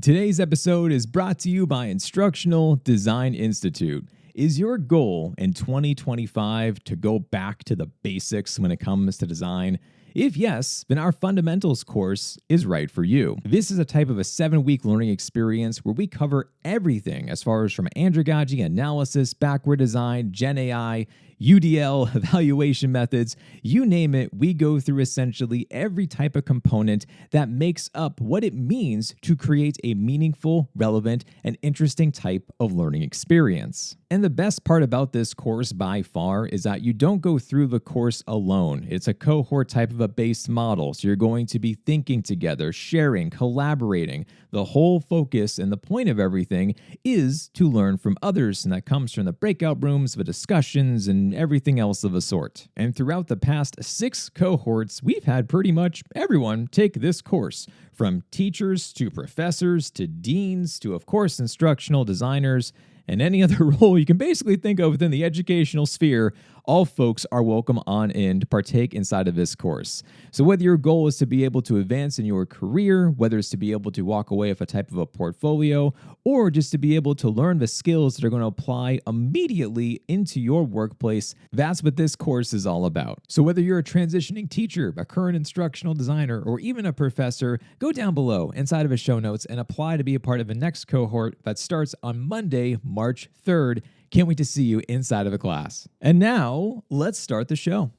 Today's episode is brought to you by Instructional Design Institute. Is your goal in 2025 to go back to the basics when it comes to design? If yes, then our fundamentals course is right for you. This is a type of a 7-week learning experience where we cover everything as far as from andragogy analysis, backward design, Gen AI, UDL, evaluation methods, you name it, we go through essentially every type of component that makes up what it means to create a meaningful, relevant, and interesting type of learning experience. And the best part about this course by far is that you don't go through the course alone. It's a cohort type of a base model, so you're going to be thinking together, sharing, collaborating. The whole focus and the point of everything is to learn from others, and that comes from the breakout rooms, the discussions, and everything else of a sort. And throughout the past 6 cohorts, we've had pretty much everyone take this course, from teachers to professors to deans to, of course, instructional designers, and any other role you can basically think of within the educational sphere. All folks are welcome on in to partake inside of this course. So whether your goal is to be able to advance in your career, whether it's to be able to walk away with a type of a portfolio, or just to be able to learn the skills that are going to apply immediately into your workplace, that's what this course is all about. So whether you're a transitioning teacher, a current instructional designer, or even a professor, go down below inside of his show notes and apply to be a part of the next cohort that starts on Monday, March 3rd. Can't wait to see you inside of a class. And now, let's start the show.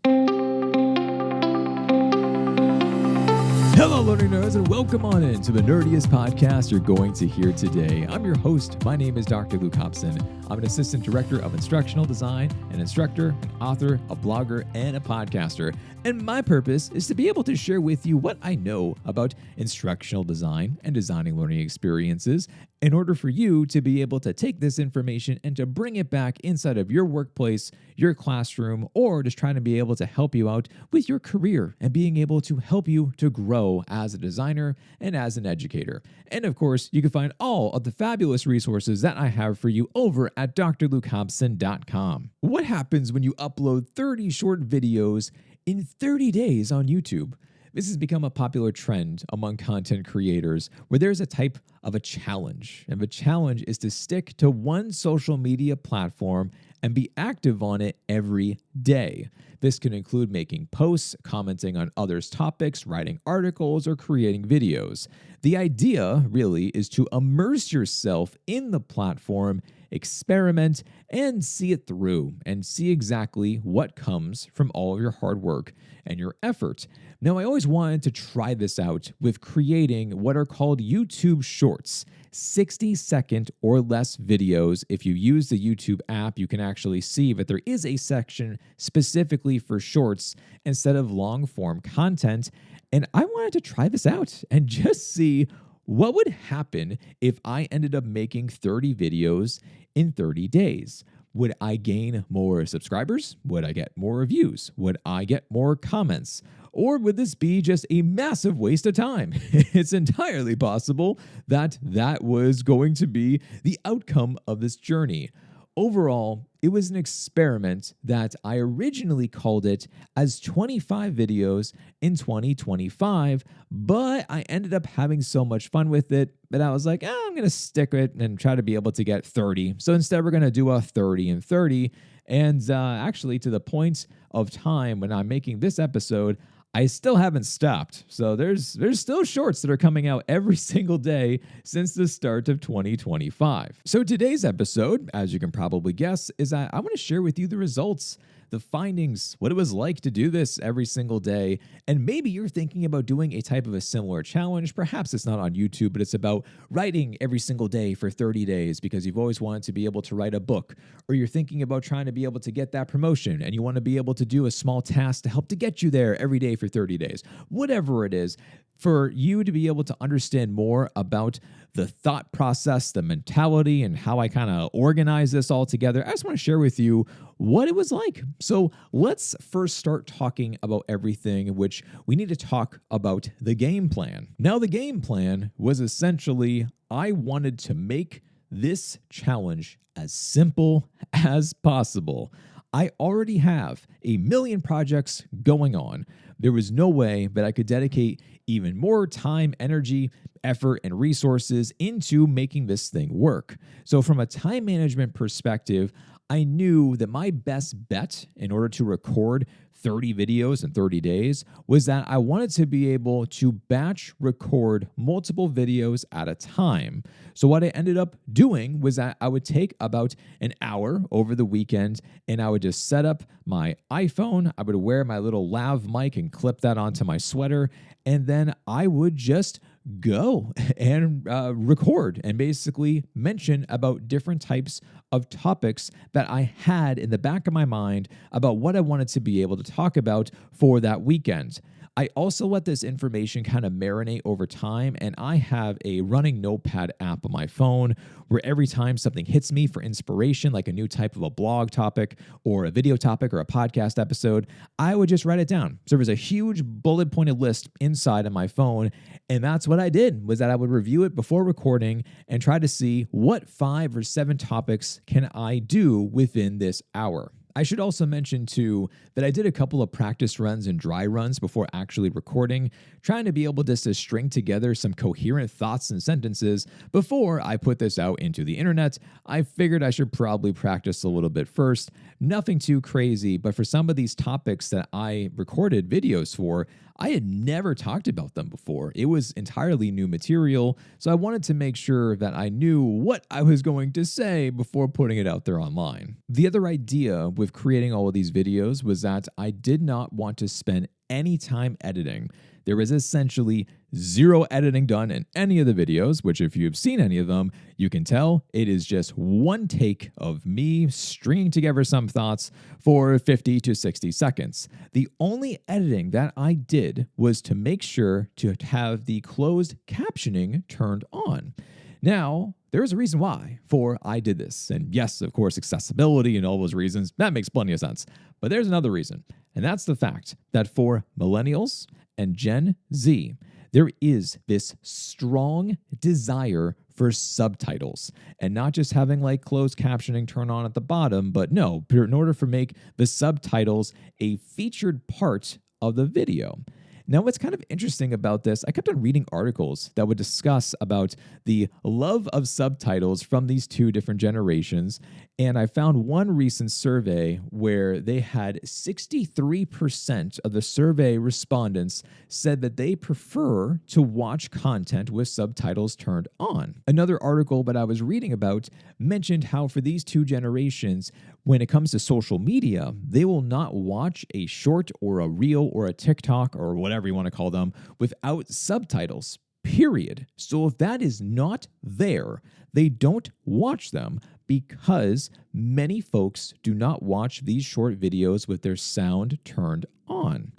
Hello, learning nerds, and welcome on in to the nerdiest podcast you're going to hear today. I'm your host. My name is Dr. Luke Hobson. I'm an assistant director of instructional design, an instructor, an author, a blogger, and a podcaster. And my purpose is to be able to share with you what I know about instructional design and designing learning experiences in order for you to be able to take this information and to bring it back inside of your workplace, your classroom, or just trying to be able to help you out with your career and being able to help you to grow as a designer and as an educator. And of course, you can find all of the fabulous resources that I have for you over at drlukehobson.com. What happens when you upload 30 short videos in 30 days on YouTube? This has become a popular trend among content creators where there's a type of a challenge. And the challenge is to stick to one social media platform and be active on it every day. This can include making posts, commenting on others' topics, writing articles, or creating videos. The idea really is to immerse yourself in the platform, experiment, and see it through, and see exactly what comes from all of your hard work and your effort. Now, I always wanted to try this out with creating what are called YouTube Shorts, 60-second or less videos. If you use the YouTube app, you can actually see that there is a section specifically for shorts instead of long-form content. And I wanted to try this out and just see what would happen if I ended up making 30 videos in 30 days. Would I gain more subscribers? Would I get more reviews? Would I get more comments? Or would this be just a massive waste of time? It's entirely possible that that was going to be the outcome of this journey. Overall, it was an experiment that I originally called it as 25 videos in 2025, but I ended up having so much fun with it that I was like, I'm going to stick it and try to be able to get 30. So instead, we're going to do a 30 and 30. And actually, to the point of time when I'm making this episode, I still haven't stopped. So there's still shorts that are coming out every single day since the start of 2025. So today's episode, as you can probably guess, is that I want to share with you the results, the findings, what it was like to do this every single day. And maybe you're thinking about doing a type of a similar challenge. Perhaps it's not on YouTube, but it's about writing every single day for 30 days because you've always wanted to be able to write a book, or you're thinking about trying to be able to get that promotion and you want to be able to do a small task to help to get you there every day for 30 days. Whatever it is, for you to be able to understand more about the thought process, the mentality, and how I kind of organize this all together, I just want to share with you what it was like. So let's first start talking about everything, which we need to talk about the game plan. Now, the game plan was essentially, I wanted to make this challenge as simple as possible. I already have a million projects going on. There was no way that I could dedicate even more time, energy, effort, and resources into making this thing work. So, from a time management perspective, I knew that my best bet in order to record 30 videos in 30 days was that I wanted to be able to batch record multiple videos at a time. So what I ended up doing was that I would take about an hour over the weekend and I would just set up my iPhone. I would wear my little lav mic and clip that onto my sweater. And then I would just go and record and basically mention about different types of topics that I had in the back of my mind about what I wanted to be able to talk about for that weekend. I also let this information kind of marinate over time, and I have a running notepad app on my phone where every time something hits me for inspiration, like a new type of a blog topic or a video topic or a podcast episode, I would just write it down. So there was a huge bullet pointed list inside of my phone, and that's what I did, was that I would review it before recording and try to see what 5 or 7 topics can I do within this hour. I should also mention too that I did a couple of practice runs and dry runs before actually recording, trying to be able just to string together some coherent thoughts and sentences before I put this out into the internet. I figured I should probably practice a little bit first. Nothing too crazy, but for some of these topics that I recorded videos for, I had never talked about them before. It was entirely new material, so I wanted to make sure that I knew what I was going to say before putting it out there online. The other idea with creating all of these videos was that I did not want to spend any time editing. There is essentially zero editing done in any of the videos, which if you've seen any of them, you can tell it is just one take of me stringing together some thoughts for 50 to 60 seconds. The only editing that I did was to make sure to have the closed captioning turned on. Now, there's a reason why I did this. And yes, of course, accessibility and all those reasons, that makes plenty of sense. But there's another reason, and that's the fact that for millennials and Gen Z, there is this strong desire for subtitles and not just having like closed captioning turn on at the bottom, but no, in order to make the subtitles a featured part of the video. Now, what's kind of interesting about this, I kept on reading articles that would discuss about the love of subtitles from these two different generations, and I found one recent survey where they had 63% of the survey respondents said that they prefer to watch content with subtitles turned on. Another article that I was reading about mentioned how for these two generations, when it comes to social media, they will not watch a short or a reel or a TikTok or whatever you want to call them without subtitles, period. So if that is not there, they don't watch them because many folks do not watch these short videos with their sound turned on.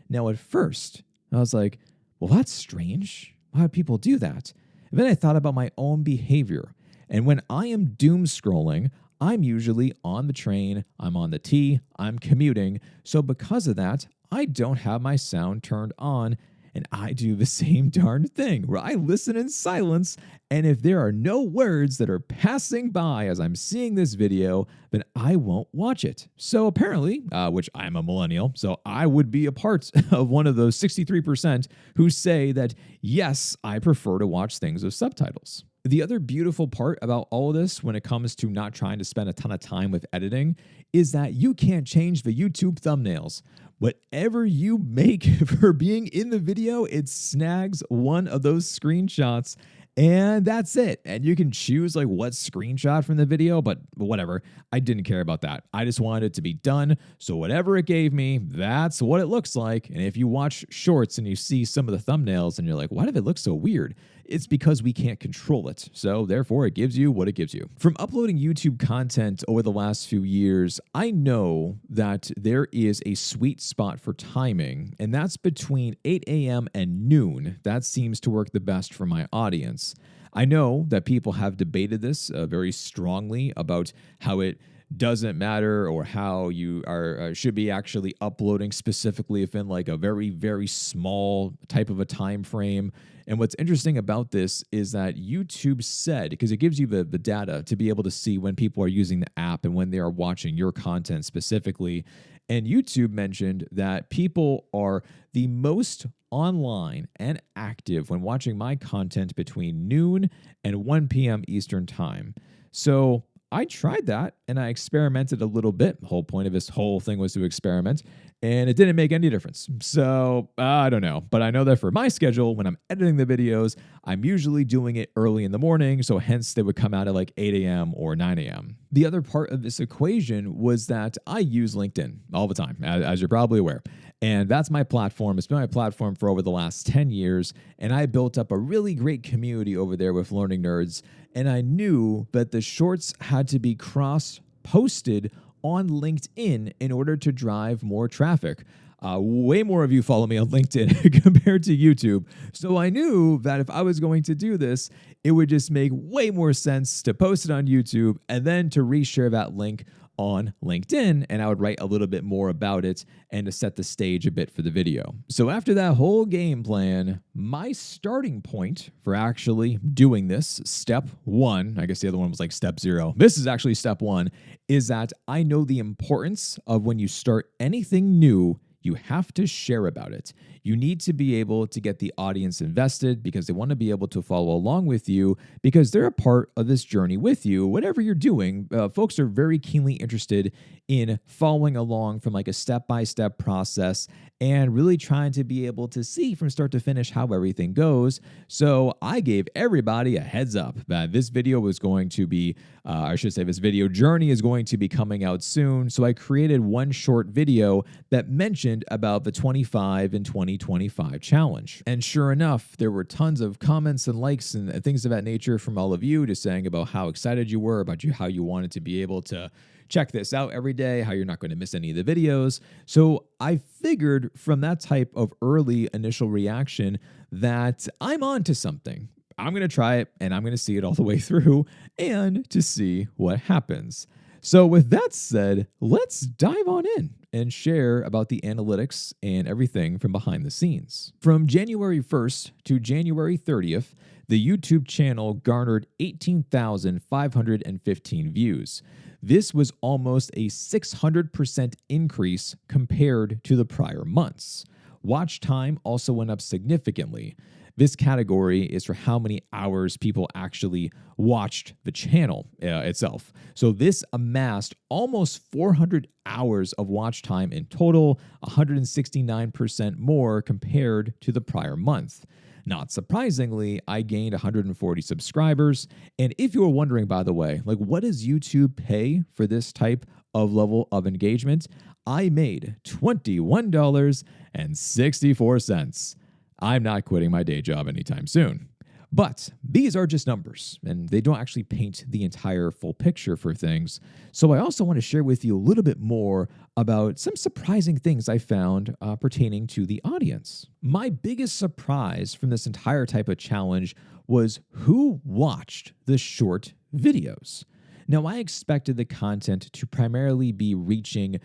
Now, at first, I was like, well, that's strange. Why would people do that? And then I thought about my own behavior. And when I am doom scrolling, I'm usually on the train, I'm on the T, I'm commuting. So because of that, I don't have my sound turned on, and I do the same darn thing where I listen in silence, and if there are no words that are passing by as I'm seeing this video, then I won't watch it. So apparently, which I'm a millennial, so I would be a part of one of those 63% who say that, yes, I prefer to watch things with subtitles. The other beautiful part about all of this when it comes to not trying to spend a ton of time with editing is that you can't change the YouTube thumbnails. Whatever you make for being in the video, it snags one of those screenshots, and that's it. And you can choose like what screenshot from the video, but whatever. I didn't care about that. I just wanted it to be done. So whatever it gave me, that's what it looks like. And if you watch shorts and you see some of the thumbnails and you're like, why did it look so weird? It's because we can't control it. So therefore, it gives you what it gives you. From uploading YouTube content over the last few years, I know that there is a sweet spot for timing, and that's between 8 a.m. and noon. That seems to work the best for my audience. I know that people have debated this very strongly about how it doesn't matter or how you are should be actually uploading specifically if in like a very, very small type of a time frame. And what's interesting about this is that YouTube said, because it gives you the data to be able to see when people are using the app and when they are watching your content specifically. And YouTube mentioned that people are the most online and active when watching my content between noon and 1 p.m. Eastern Time. So I tried that and I experimented a little bit. The whole point of this whole thing was to experiment, and it didn't make any difference. So I don't know. But I know that for my schedule, when I'm editing the videos, I'm usually doing it early in the morning. So hence they would come out at like 8 a.m. or 9 a.m. The other part of this equation was that I use LinkedIn all the time, as you're probably aware. And that's my platform. It's been my platform for over the last 10 years. And I built up a really great community over there with learning nerds. And I knew that the shorts had to be cross-posted on LinkedIn in order to drive more traffic. Way more of you follow me on LinkedIn compared to YouTube. So I knew that if I was going to do this, it would just make way more sense to post it on YouTube and then to reshare that link on LinkedIn, and I would write a little bit more about it and to set the stage a bit for the video. So after that whole game plan, my starting point for actually doing this, step one, I guess the other one was like step 0. This is actually step 1, is that I know the importance of when you start anything new, you have to share about it. You need to be able to get the audience invested because they want to be able to follow along with you because they're a part of this journey with you. Whatever you're doing, folks are very keenly interested in following along from like a step-by-step process and really trying to be able to see from start to finish how everything goes. So I gave everybody a heads up that this video was going to be, this video journey is going to be coming out soon. So I created one short video that mentioned about the 25 and 2025 challenge. And sure enough, there were tons of comments and likes and things of that nature from all of you just saying about how excited you were, about how you wanted to be able to check this out every day, how you're not going to miss any of the videos. So I figured from that type of early initial reaction that I'm on to something. I'm going to try it and I'm going to see it all the way through and to see what happens. So with that said, let's dive on in and share about the analytics and everything from behind the scenes. From January 1st to January 30th, the YouTube channel garnered 18,515 views. This was almost a 600% increase compared to the prior months. Watch time also went up significantly. This category is for how many hours people actually watched the channel itself. So this amassed almost 400 hours of watch time in total, 169% more compared to the prior month. Not surprisingly, I gained 140 subscribers. And if you were wondering, by the way, like what does YouTube pay for this type of level of engagement? I made $21.64. I'm not quitting my day job anytime soon. But these are just numbers, and they don't actually paint the entire full picture for things. So I also want to share with you a little bit more about some surprising things I found pertaining to the audience. My biggest surprise from this entire type of challenge was who watched the short videos. Now, I expected the content to primarily be reaching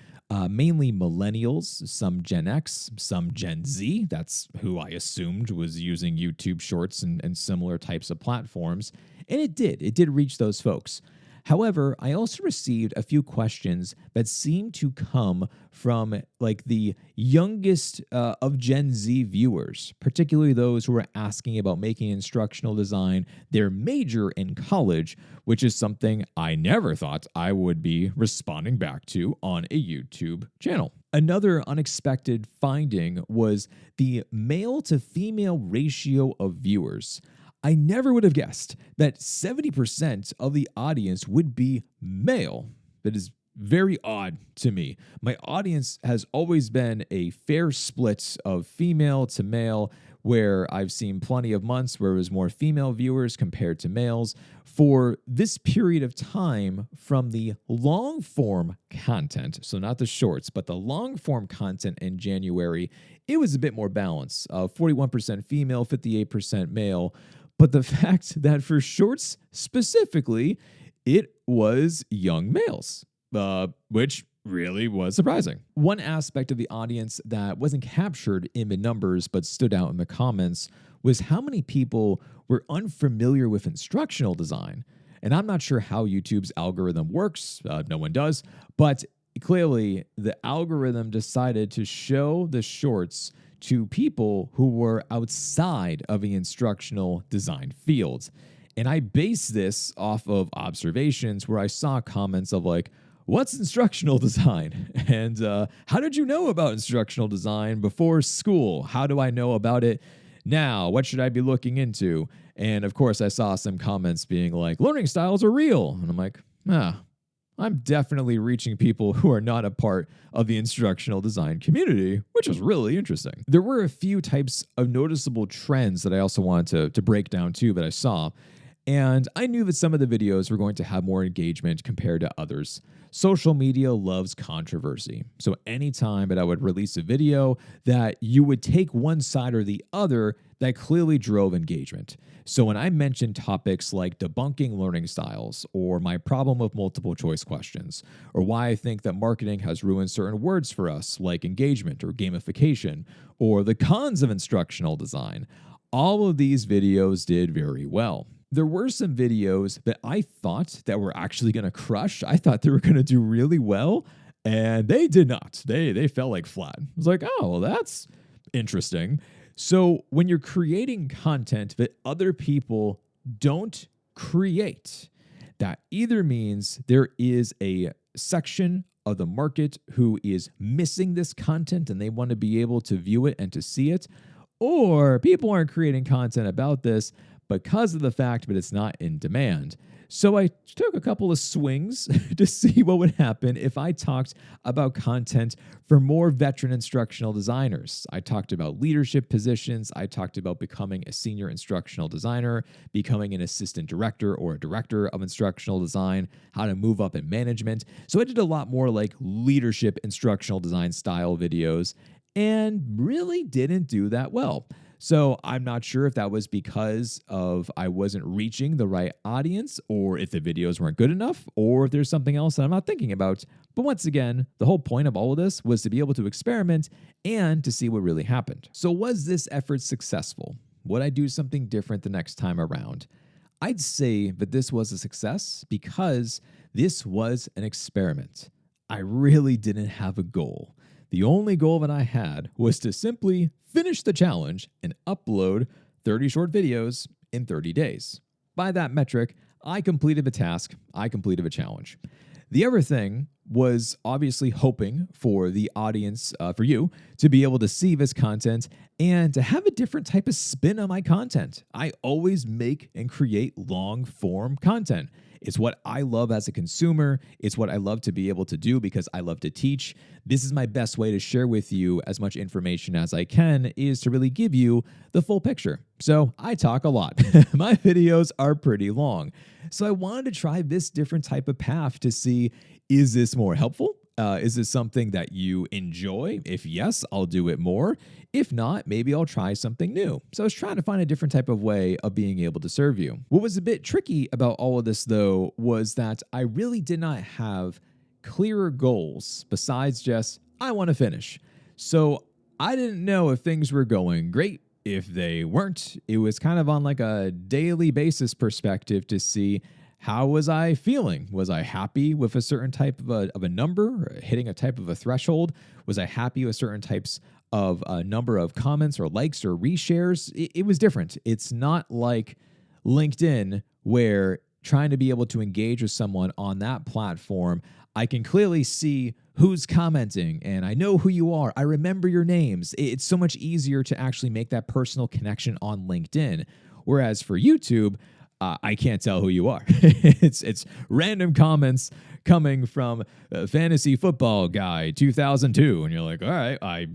mainly millennials, some Gen X, some Gen Z. That's who I assumed was using YouTube Shorts and similar types of platforms. And it did. It did reach those folks. However, I also received a few questions that seemed to come from like the youngest of Gen Z viewers, particularly those who are asking about making instructional design their major in college, which is something I never thought I would be responding back to on a YouTube channel. Another unexpected finding was the male to female ratio of viewers. I never would have guessed that 70% of the audience would be male. That is very odd to me. My audience has always been a fair split of female to male, where I've seen plenty of months where it was more female viewers compared to males. For this period of time, from the long form content, so not the shorts, but the long form content in January, it was a bit more balanced, 41% female, 58% male. But the fact that for shorts specifically, it was young males, which really was surprising. One aspect of the audience that wasn't captured in the numbers but stood out in the comments was how many people were unfamiliar with instructional design. And I'm not sure how YouTube's algorithm works. No one does. But clearly, the algorithm decided to show the shorts to people who were outside of the instructional design field. And I base this off of observations where I saw comments of like, what's instructional design? And how did you know about instructional design before school? How do I know about it now? What should I be looking into? And of course, I saw some comments being like, learning styles are real. And I'm like, I'm definitely reaching people who are not a part of the instructional design community, which is really interesting. There were a few types of noticeable trends that I also wanted to break down too that I saw. And I knew that some of the videos were going to have more engagement compared to others. Social media loves controversy. So anytime that I would release a video that you would take one side or the other, that clearly drove engagement. So when I mentioned topics like debunking learning styles, or my problem with multiple choice questions, or why I think that marketing has ruined certain words for us, like engagement or gamification, or the cons of instructional design, all of these videos did very well. There were some videos that I thought that were actually going to crush. I thought they were going to do really well, and they did not. They fell like flat. I was like, oh, well, that's interesting. So when you're creating content that other people don't create, that either means there is a section of the market who is missing this content and they want to be able to view it and to see it, or people aren't creating content about this because of the fact that it's not in demand. So I took a couple of swings to see what would happen if I talked about content for more veteran instructional designers. I talked about leadership positions. I talked about becoming a senior instructional designer, becoming an assistant director or a director of instructional design, how to move up in management. So I did a lot more like leadership instructional design style videos and really didn't do that well. So I'm not sure if that was because of I wasn't reaching the right audience, or if the videos weren't good enough, or if there's something else that I'm not thinking about. But once again, the whole point of all of this was to be able to experiment and to see what really happened. So was this effort successful? Would I do something different the next time around? I'd say that this was a success because this was an experiment. I really didn't have a goal. The only goal that I had was to simply finish the challenge and upload 30 short videos in 30 days. By that metric, I completed the task, I completed the challenge. The other thing was obviously hoping for the audience, for you, to be able to see this content and to have a different type of spin on my content. I always make and create long-form content. It's what I love as a consumer. It's what I love to be able to do because I love to teach. This is my best way to share with you as much information as I can, is to really give you the full picture. So I talk a lot. My videos are pretty long. So I wanted to try this different type of path to see, is this more helpful? Is this something that you enjoy? If yes, I'll do it more. If not, maybe I'll try something new. So I was trying to find a different type of way of being able to serve you. What was a bit tricky about all of this, though, was that I really did not have clearer goals besides just, I want to finish. So I didn't know if things were going great. If they weren't, it was kind of on like a daily basis perspective to see, how was I feeling? Was I happy with a certain type of a number, or hitting a type of a threshold? Was I happy with certain types of a number of comments or likes or reshares? It was different. It's not like LinkedIn, where trying to be able to engage with someone on that platform, I can clearly see who's commenting and I know who you are. I remember your names. It's so much easier to actually make that personal connection on LinkedIn. Whereas for YouTube, I can't tell who you are. It's random comments coming from Fantasy Football Guy 2002. And you're like, all right, I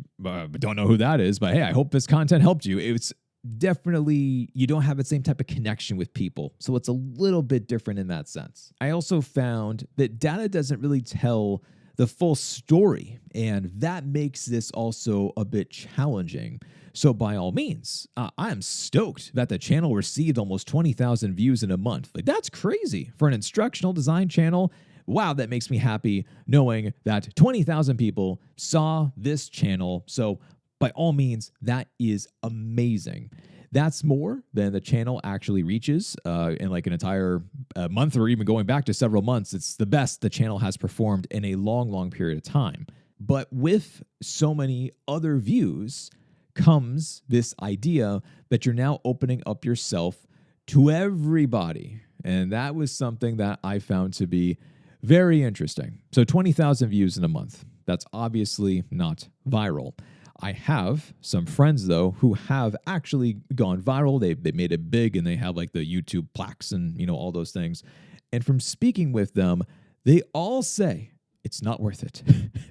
don't know who that is, but hey, I hope this content helped you. It's definitely, you don't have the same type of connection with people. So it's a little bit different in that sense. I also found that data doesn't really tell the full story, and that makes this also a bit challenging. So by all means, I'm stoked that the channel received almost 20,000 views in a month. Like, that's crazy for an instructional design channel. Wow, that makes me happy knowing that 20,000 people saw this channel. So by all means, that is amazing. That's more than the channel actually reaches in like an entire month, or even going back to several months. It's the best the channel has performed in a long, long period of time. But with so many other views comes this idea that you're now opening up yourself to everybody. And that was something that I found to be very interesting. So 20,000 views in a month. That's obviously not viral. I have some friends, though, who have actually gone viral. They made it big, and they have like the YouTube plaques and, all those things. And from speaking with them, they all say it's not worth it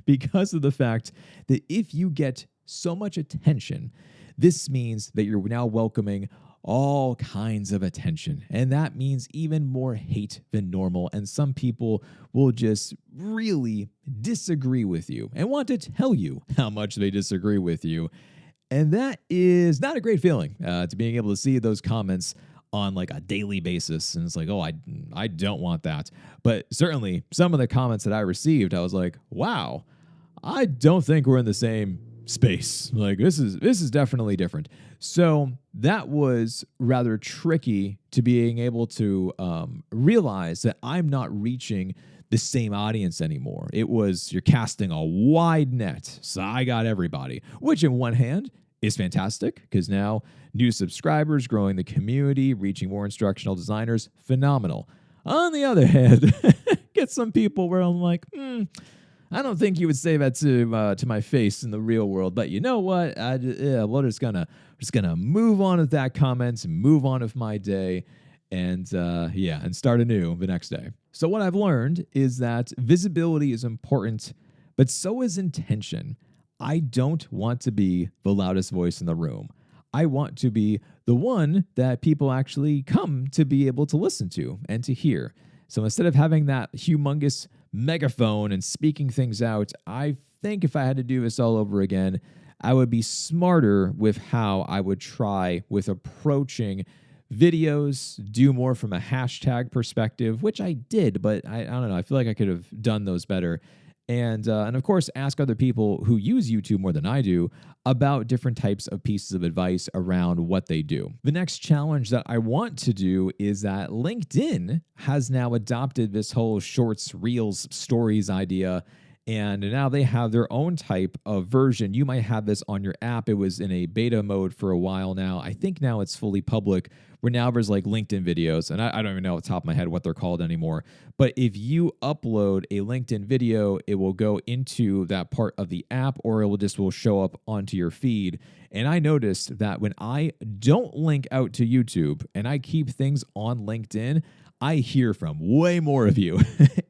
because of the fact that if you get so much attention, this means that you're now welcoming all kinds of attention. And that means even more hate than normal. And some people will just really disagree with you and want to tell you how much they disagree with you. And that is not a great feeling, to being able to see those comments on like a daily basis. And it's like, oh, I don't want that. But certainly some of the comments that I received, I was like, wow, I don't think we're in the same space. Like this is definitely different. So that was rather tricky to being able to realize that I'm not reaching the same audience anymore. It was, you're casting a wide net. So I got everybody, which in one hand is fantastic because now new subscribers, growing the community, reaching more instructional designers, phenomenal. On the other hand, get some people where I'm like, I don't think you would say that to my face in the real world, but you know what? We're just gonna move on with that comment, move on with my day, and start anew the next day. So what I've learned is that visibility is important, but so is intention. I don't want to be the loudest voice in the room. I want to be the one that people actually come to be able to listen to and to hear. So instead of having that humongous megaphone and speaking things out, I think if I had to do this all over again, I would be smarter with how I would try with approaching videos, do more from a hashtag perspective, which I did, but I don't know. I feel like I could have done those better. And of course, ask other people who use YouTube more than I do about different types of pieces of advice around what they do. The next challenge that I want to do is that LinkedIn has now adopted this whole shorts, reels, stories idea. And now they have their own type of version. You might have this on your app. It was in a beta mode for a while now. I think now it's fully public, where now there's like LinkedIn videos. And I don't even know off the top of my head what they're called anymore. But if you upload a LinkedIn video, it will go into that part of the app, or it will show up onto your feed. And I noticed that when I don't link out to YouTube and I keep things on LinkedIn, I hear from way more of you.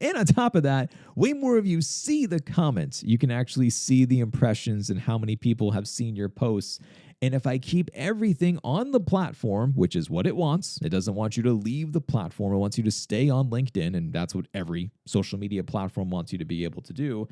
And on top of that, way more of you see the comments. You can actually see the impressions and how many people have seen your posts. And if I keep everything on the platform, which is what it wants, it doesn't want you to leave the platform. It wants you to stay on LinkedIn. And that's what every social media platform wants you to be able to do.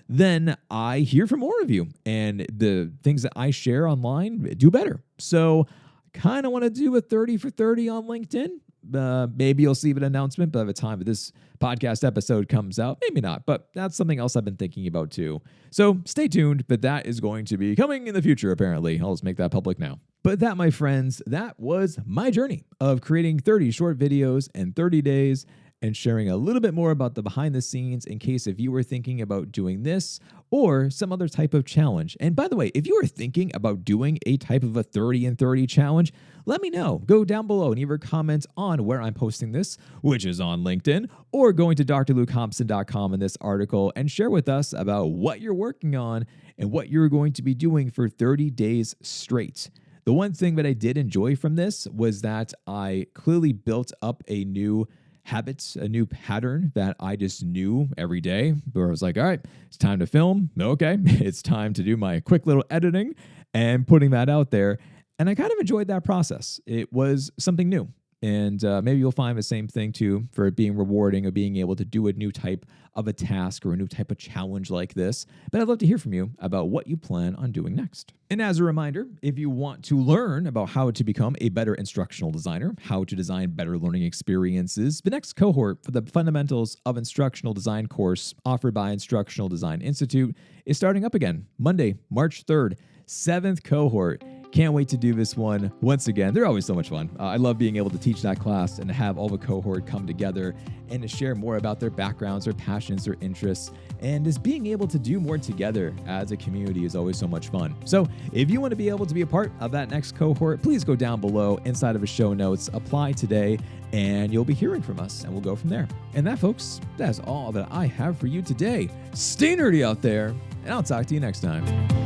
Then I hear from more of you. And the things that I share online do better. So kind of want to do a 30 for 30 on LinkedIn. Maybe you'll see an announcement by the time that this podcast episode comes out. Maybe not, but that's something else I've been thinking about too. So stay tuned, but that is going to be coming in the future, apparently. I'll just make that public now. But that, my friends, that was my journey of creating 30 short videos in 30 days and sharing a little bit more about the behind the scenes in case if you were thinking about doing this or some other type of challenge. And by the way, if you are thinking about doing a type of a 30 and 30 challenge, let me know. Go down below and either comment on where I'm posting this, which is on LinkedIn, or going to drlukehobson.com in this article and share with us about what you're working on and what you're going to be doing for 30 days straight. The one thing that I did enjoy from this was that I clearly built up a new habits, a new pattern that I just knew every day, where I was like, all right, it's time to film. Okay, it's time to do my quick little editing and putting that out there. And I kind of enjoyed that process. It was something new. And maybe you'll find the same thing too for it being rewarding or being able to do a new type of a task or a new type of challenge like this. But I'd love to hear from you about what you plan on doing next. And as a reminder, if you want to learn about how to become a better instructional designer, how to design better learning experiences, the next cohort for the Fundamentals of Instructional Design course offered by Instructional Design Institute is starting up again Monday, March 3rd, 7th cohort. Can't wait to do this one once again. They're always so much fun. I love being able to teach that class and to have all the cohort come together and to share more about their backgrounds, their passions, their interests, and just being able to do more together as a community is always so much fun. So if you want to be able to be a part of that next cohort, please go down below inside of the show notes, apply today, and you'll be hearing from us, and we'll go from there. And that, folks, that's all that I have for you today. Stay nerdy out there, and I'll talk to you next time.